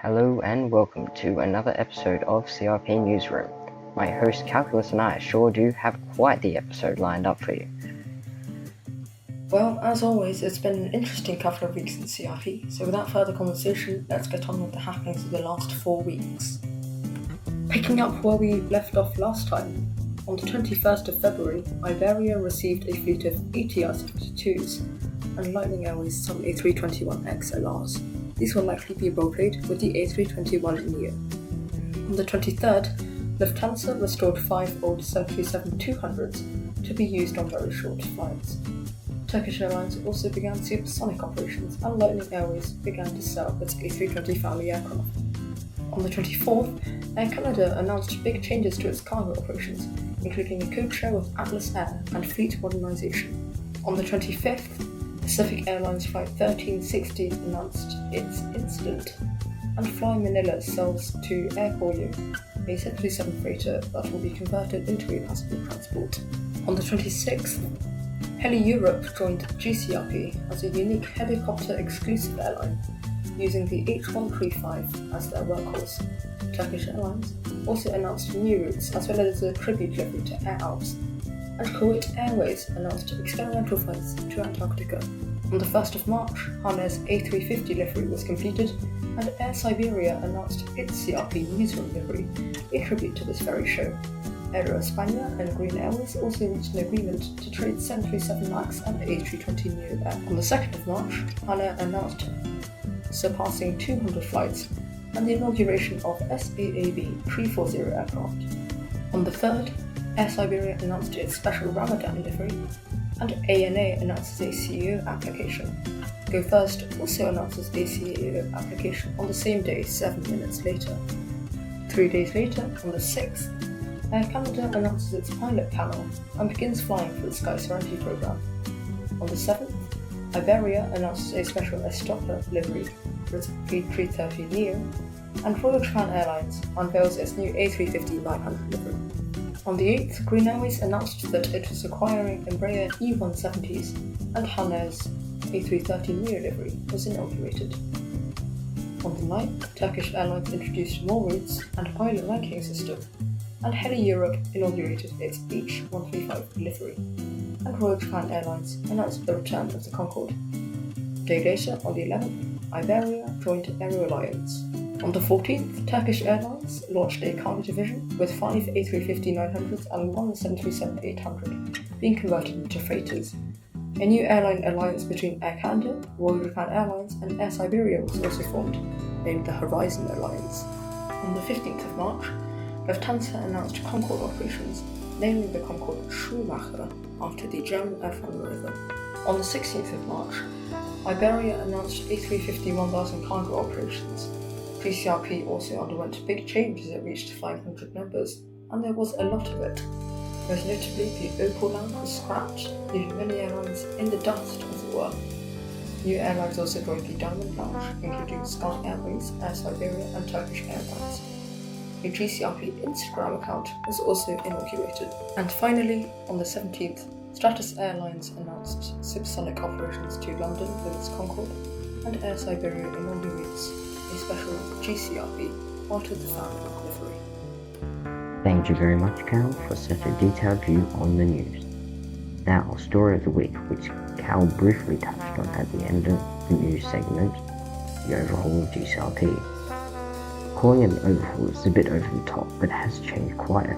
Hello and welcome to another episode of CRP Newsroom. My host Calculus and I sure do have quite the episode lined up for you. Well, as always, it's been an interesting couple of weeks in CRP, so without further conversation, let's get on with the happenings of the last 4 weeks. Picking up where we left off last time, on the 21st of February, Iberia received a fleet of ATR-72s and Lightning Airways some A321X LRs. These will likely be rotated with the A321neo. On the 23rd, Lufthansa restored 5 old 737-200s to be used on very short flights. Turkish Airlines also began supersonic operations, and Lightning Airways began to sell its A320 family aircraft. On the 24th, Air Canada announced big changes to its cargo operations, including a code share with Atlas Air and fleet modernization. On the 25th, Pacific Airlines Flight 1360 announced its incident, and Fly Manila sells to Air Koryo, a 737 freighter that will be converted into a passenger transport. On the 26th, Heli Europe joined GCRP as a unique helicopter-exclusive airline, using the H135 as their workhorse. Turkish Airlines also announced new routes as well as a tribute livery to Air Alps, and Kuwait Airways announced experimental flights to Antarctica. On the 1st of March, Hana's A350 livery was completed, and Air Siberia announced its CRP Newsroom livery, a tribute to this very show. Air España and Green Airways also reached an agreement to trade 737 MAX and A320neo air. On the 2nd of March, Hana announced surpassing 200 flights and the inauguration of SAAB 340 aircraft. On the 3rd, Air Siberia announced its special Ramadan livery, and ANA announces a CEO application. Go First also announces a CEO application on the same day, 7 minutes later. 3 days later, on the 6th, Air Canada announces its pilot panel and begins flying for the Sky Serenity program. On the 7th, Iberia announces a special Estopa livery for its A330neo, and Royal Japan Airlines unveils its new A350-900 livery. On the 8th, Green Airways announced that it was acquiring Embraer E170s, and Hana's A330neo livery was inaugurated. On the 9th, Turkish Airlines introduced more routes and a pilot ranking system, and Heli Europe inaugurated its H135 livery, and Royal Japan Airlines announced the return of the Concorde. A day later, on the 11th, Iberia joined Aero Alliance. On the 14th, Turkish Airlines launched a cargo division with 5 A350-900s and 1 737-800 being converted into freighters. A new airline alliance between Air Canada, Royal Japan Airlines and Air Siberia was also formed, named the Horizon Alliance. On the 15th of March, Lufthansa announced Concorde operations, naming the Concorde Schumacher after the German F1 rover. On the 16th of March, Iberia announced A350-1000 cargo operations. GCRP also underwent big change as it reached 500 members, and there was a lot of it. Most notably, the Opal Lounge was scrapped, leaving many airlines in the dust, as it were. New airlines also joined the Diamond Lounge, including Sky Airways, Air Siberia and Turkish Airlines. A GCRP Instagram account was also inaugurated. And finally, on the 17th, Stratus Airlines announced supersonic operations to London with its Concorde, and Air Siberia inaugurates a special GCRP part of the family livery. Thank you very much, Cal, for such a detailed view on the news. Now, story of the week, which Cal briefly touched on at the end of the news segment, the overhaul of GCRP. Calling it an overhaul is a bit over the top, but has changed quite a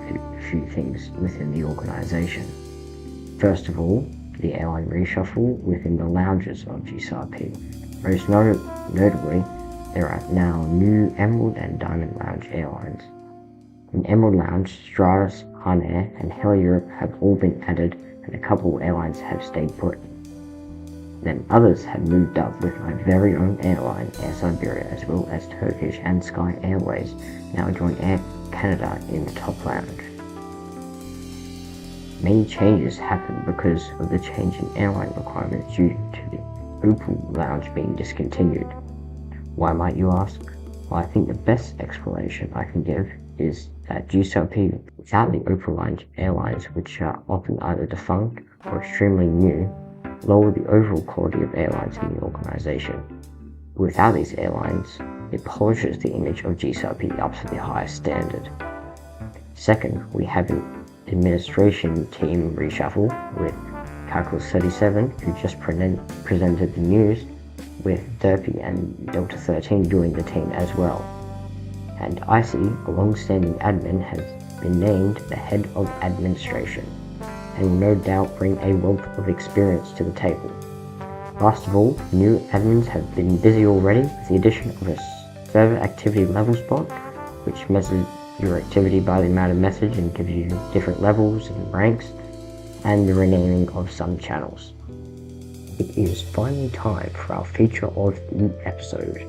few things within the organisation. First of all, the airline reshuffle within the lounges of GCRP. Most notably, there are now new Emerald and Diamond Lounge airlines. In Emerald Lounge, Stratus, Hanair and Heli Europe have all been added, and a couple of airlines have stayed put. Then others have moved up, with my very own airline, Air Siberia, as well as Turkish and Sky Airways now join Air Canada in the top lounge. Many changes happened because of the change in airline requirements due to the Opal Lounge being discontinued. Why, might you ask? Well, I think the best explanation I can give is that GCRP, without the Opal Lounge airlines, which are often either defunct or extremely new, lower the overall quality of airlines in the organisation. Without these airlines, It polishes the image of GCRP up to the highest standard. Second, we have an administration team reshuffle with Calculus 37, who just presented the news, with Derpy and Delta 13 joining the team as well. And Icy, a long-standing admin, has been named the head of administration, and will no doubt bring a wealth of experience to the table. Last of all, new admins have been busy already with the addition of a server activity level spot, which measures your activity by the amount of message and gives you different levels and ranks, and the renaming of some channels. It is finally time for our feature of the episode.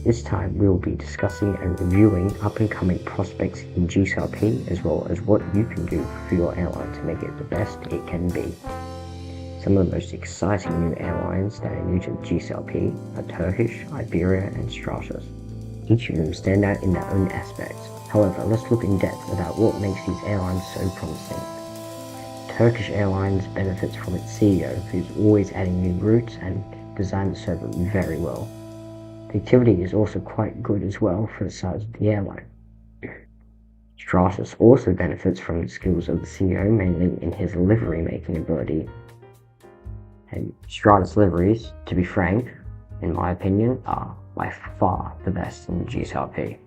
This time we will be discussing and reviewing up-and-coming prospects in GCRP, as well as what you can do for your airline to make it the best it can be. Some of the most exciting new airlines that are new to GCRP are Turkish, Iberia and Stratus. Each of them stand out in their own aspects. However, let's look in depth about what makes these airlines so promising. Turkish Airlines benefits from its CEO, who's always adding new routes and designed the server very well. The activity is also quite good as well for the size of the airline. Stratus also benefits from the skills of the CEO, mainly in his livery making ability. And Stratus liveries, to be frank, in my opinion, are by far the best in GCRP.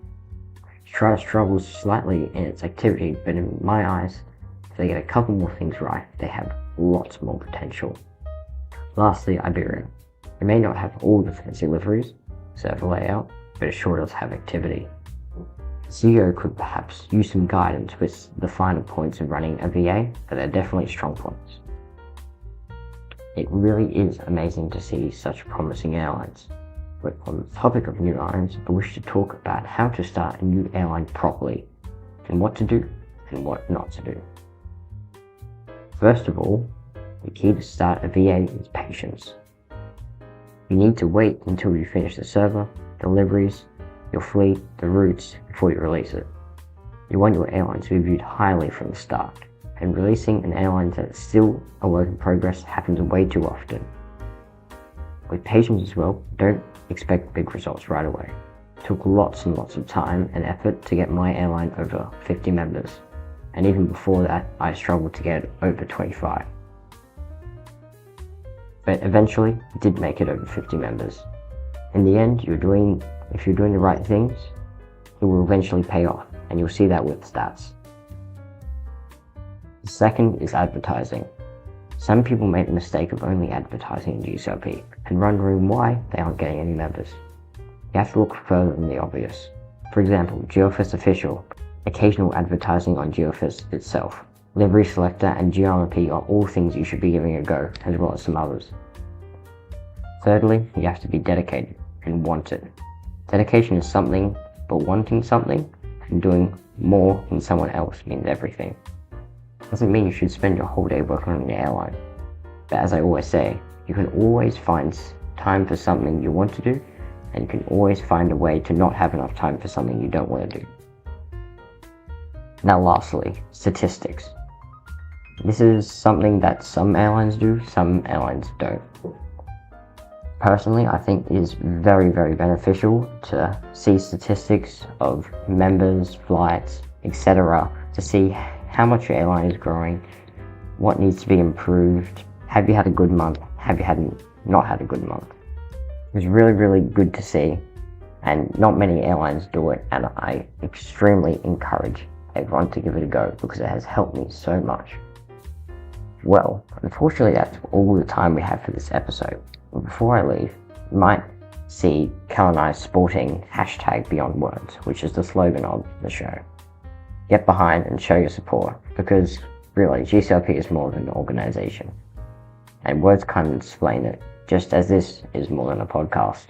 Stratus struggles slightly in its activity, but in my eyes, if they get a couple more things right, they have lots more potential. Lastly, Iberia. It may not have all the fancy liveries, server layout, but it sure does have activity. The CEO could perhaps use some guidance with the finer points of running a VA, but they're definitely strong points. It really is amazing to see such promising airlines. But on the topic of new airlines, I wish to talk about how to start a new airline properly, and what to do and what not to do. First of all, the key to start a VA is patience. You need to wait until you finish the server, the liveries, your fleet, the routes before you release it. You want your airline to be viewed highly from the start, and releasing an airline that is still a work in progress happens way too often. With patience as well, don't expect big results right away. It took lots and lots of time and effort to get my airline over 50 members, and even before that I struggled to get over 25. But eventually I did make it over 50 members. In the end, if you're doing the right things, it will eventually pay off, and you'll see that with stats. The second is advertising. Some people make the mistake of only advertising in GCRP and wondering why they aren't getting any members. You have to look further than the obvious. For example, GeoFest Official, occasional advertising on GeoFest itself, Livery Selector and GRP are all things you should be giving a go, as well as some others. Thirdly, you have to be dedicated and want it. Dedication is something, but wanting something and doing more than someone else means everything. Doesn't mean you should spend your whole day working on your airline. But as I always say, you can always find time for something you want to do, and you can always find a way to not have enough time for something you don't want to do. Now lastly, statistics. This is something that some airlines do, some airlines don't. Personally, I think it is very, very beneficial to see statistics of members, flights, etc. to see how much your airline is growing, what needs to be improved, have you had a good month, have you not had a good month. It's really, really good to see, and not many airlines do it, and I extremely encourage everyone to give it a go because it has helped me so much. Well, unfortunately that's all the time we have for this episode. But before I leave, you might see Cal and I sporting #BeyondWords, which is the slogan of the show. Get behind and show your support, because really GCRP is more than an organisation, and words can't explain it, just as this is more than a podcast.